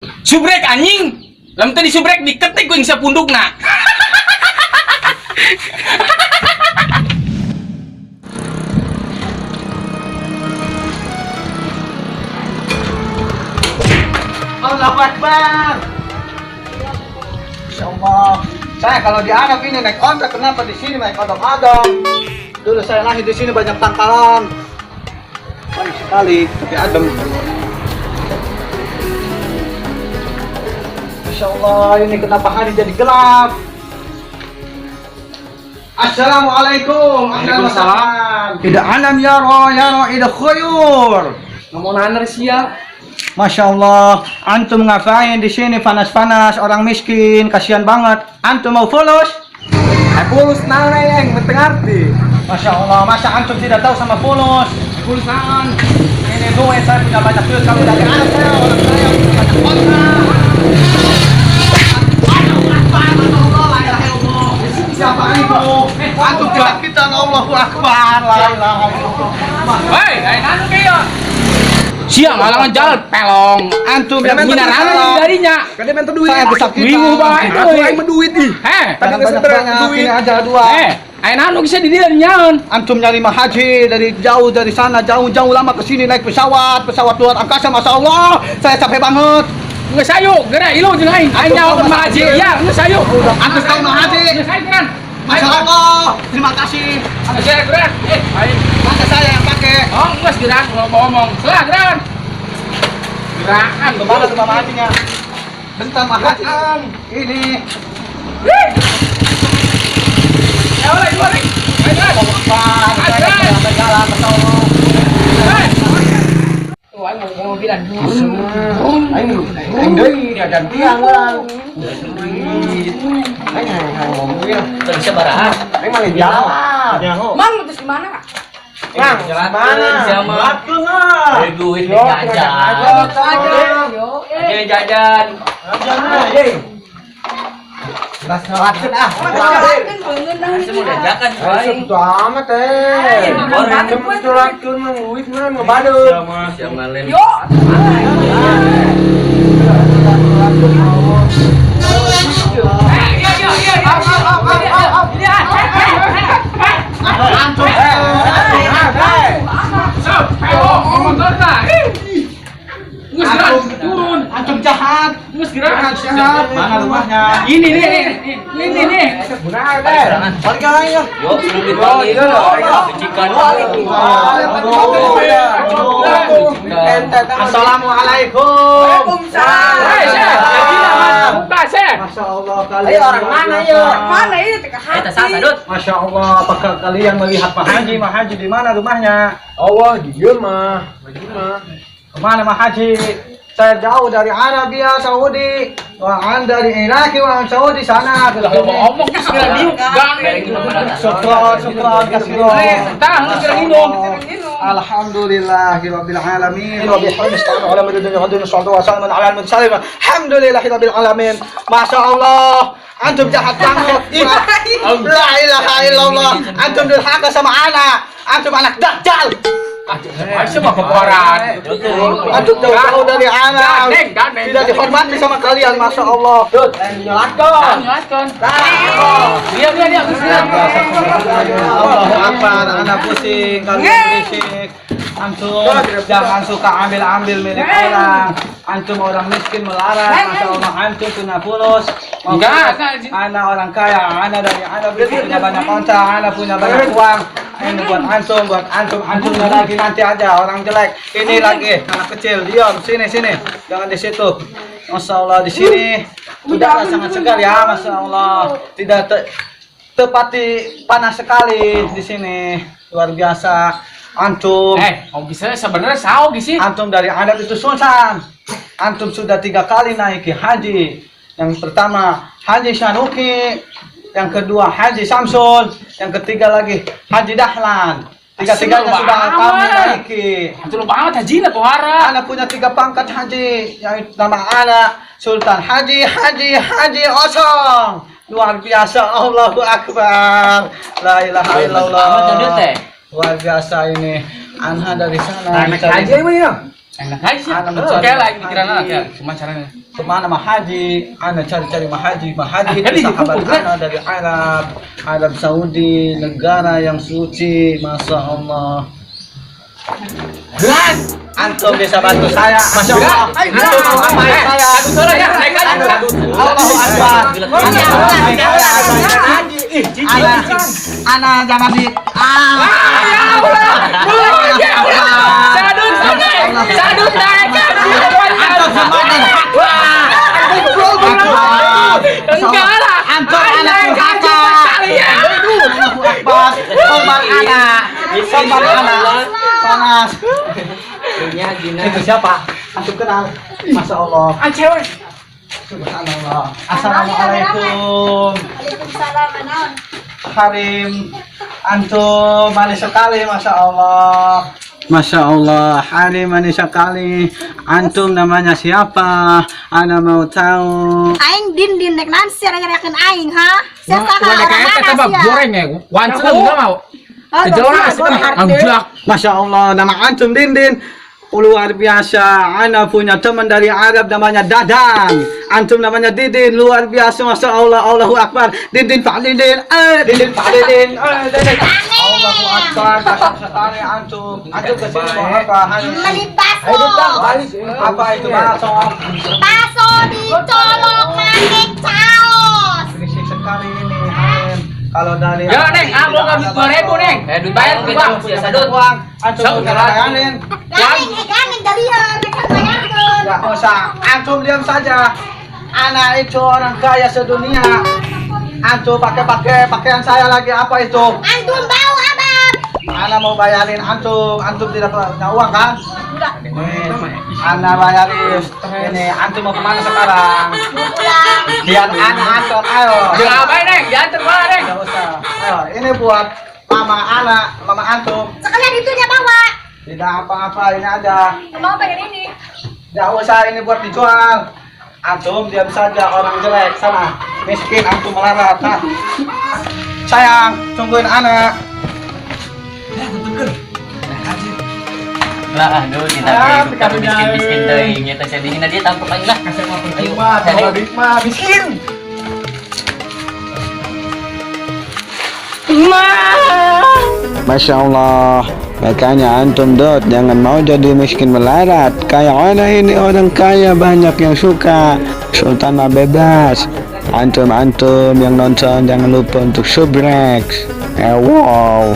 Subrek anjing. Lam tadi subrek diketik kuing sapundukna. Allahu Akbar. Masya Allah. Saya kalau di Arab ini naik onta, kenapa di sini naik odong-odong? Dulu saya lahir di sini banyak tangkalan. Banyak sekali, tapi adem. Masya Allah, ini kenapa hari jadi gelap? Assalamualaikum. Waalaikumsalam. Tidak anam ya roh ida khuyur. Ngomong nanar siap. Masya Allah, antum ngapain di sini panas-panas, orang miskin, kasihan banget. Antum mau fulus? Fulus nana yang penting arti. Masya Allah, masa antum tidak tahu sama fulus? Fulus naon? Ini duit saya punya banyak duit, kamu dari anak saya, orang saya punya banyak kontrak. Siapa itu? Antum kita Allahu Akbar, la ilaha illallah. Hei, lain anu kaya. Siang halangan jalan pelong. Antum yang Mina nana darinya. Kadang mentor duit. Saya besar kita. Bingung banget. Aku yang menduit nih. Heh, Tadi banyak duit aja dua. ayo anu bisa di dia nyaon. Antum nyari haji dari jauh dari sana, jauh-jauh lama ke sini naik pesawat luar angkasa, masya Allah, saya capek banget. Nggak sayu, gerak ilo jeung aing. Aing nyawa haji. Ya, nggak sayu. Antum tahu haji? Nggak sayu kan? Masya Allah, terima kasih. Ada saya gerak. Aing. Masa saya yang pakai. Oh, nggak gerak ngomong. Salah gerakan. Gerakan Kemana tuh Mama Hajinya? Bentar Mama Haji. Ini. Ya udah, dua nih. Ayo, Sampai jalan, masya Allah. Tuh, aing mau bilang. Aing deui diajan tiang orang. Aing ngomongin. Bisa barahan. Aing mah jalan. Mang, terus gimana? Mang, mana? Lakukan lah. Duit jajan. Jajan. Las ngelakuin ah. Semua jajan. Itu amat eh. Ngelakuin mah duit mah ngebadut. Siapa lain? Antum jahat. Mana rumahnya? Ini nih. Balik aja. Yuk, suruh dipanggil. Cikan. Assalamualaikum. Masya Allah kalian. orang mana ya? Mana ini teka hati? Masya Allah, apakah kalian melihat Pak Haji? Pak Haji di mana rumahnya? Allah dia mah, Kemana Pak Haji? Saya jauh dari Arabia Saudi, Anda dari Irak, Saudi sana. Ngomong segera diuk. Syukran kasihan. Tahan segera minum. Alhamdulillahirabbil alamin wa bihamdihi astaghfiru ala madadina wa dinu sallallahu wa sallam ala al-mursalin. Alhamdulillahirabbil alamin. Masya Allah. Antum jahat banget. La ilaha illallah. Antum durhaka sama anak. Antum anak dajjal. Masih mah keporan. Antum jauh dari anak. Tidak dihormati sama kalian. Masya Allah. Jelaskan. Dia. Allahu Akbar. Anak pusing. Kalian berisik. Antum jangan suka ambil milik orang. Antum orang miskin melarang. Masya Allah. Antum punya fulus. Enggak. Anak orang kaya. Anak dari anak punya banyak kontrak. Anak punya banyak uang. Ini buat antum. Antumnya lagi nanti aja orang jelek. Ini lagi anak kecil. Diam. Sini. Jangan di situ. Masya Allah di sini. Udara sangat segar ya. Masya Allah. Tidak tepati panas sekali di sini. Luar biasa. Antum. Bisa sebenarnya sao sih. Antum dari adat itu sultan. Antum sudah 3 kali naiki haji. Yang pertama Haji Syaruki, yang kedua Haji Samsul, yang ketiga lagi Haji Dahlan. Tiga-tiganya sudah kami naiki. Betul banget haji lah pohara. Anak punya 3 pangkat haji, yang nama anak Sultan Haji Osong. Luar biasa. Allahu Akbar. La ilaha illallah. Luar biasa ini. Anha dari sana. Anak haji emang ya? Enak aja. Ana Oke mencari lah pikiran anak ya. Cuma caranya. kemana Mahaji, ana cari-cari Mahaji Tadi itu sahabat dipukul, kan? ana dari Arab Saudi, negara yang suci, masya Allah. Gelas. Antum bisa bantu saya, masya Allah. Antum mau ngapain saya? Aduh salah ya. Naik aja. Allahu Akbar. Ana jangan di. Sadut naik. Sadut naik. Enggak lah. Antum anak durhaka. Allahu Akbar. Korban anak. Korban anak. Panas. Itu siapa? Antum kenal? Masya Allah. Cewek. Subhanallah. Assalamualaikum. Waalaikumsalam, Anon. Karim. Antum manis sekali, masya Allah. Masya Allah, Harim manis sekali. Antum namanya siapa? Ana mau tahu. Aing din nek nanti nyariakeun aing ha. Siapa Banyak kayak tambah goreng ya. Wancel enggak mau. Jelas anjak. Masya Allah, nama antum Dindin. Luar biasa, ana punya teman dari Arab namanya Dadang. Antum namanya Didin, luar biasa, masya Allah, Allahu Akbar. Dindin Pak Dindin, Dindin Pak Dindin, Dindin. Allahu Akbar, kasih sekali antum. Antum kesini mau apa? Beli baso. Apa itu baso? Baso dicolok pakai caos. Berisik sekali ini, Harim. Kalau dari Ya Neng, aku ngambil 2.000 Neng. Bayar uang. uang, antum bayarin. Ganing dari mereka bayarkeun. Enggak usah, antum diam saja. Anak itu orang kaya sedunia. Antum pakai pakaian saya lagi apa itu? Antum bau abang. Anak mau bayarin antum tidak punya uang kan? Enggak. Anak bayarin. Ini antum mau kemana sekarang? Pulang. Biar anak antar, ayo. Ngapain Neng? Diantar mana Neng? Enggak usah. Ayo, ini buat mama antum. Sekalian itunya bawa. Tidak apa-apa, ini aja. Mau pengen ini. Enggak usah, ini buat dijual. Antum diam saja, orang jelek sana. Miskin antum melarat. Nah. Sayang, tungguin anak. Lah, aduh, kita beli miskin teuing nya teh sedihna dia tampuk aing lah. Ayo, Miskin. Masya Allah, makanya antum dot jangan mau jadi miskin melarat. Kayak orang ini orang kaya banyak yang suka. Sultan mah bebas. Antum yang nonton jangan lupa untuk subscribe. Wow.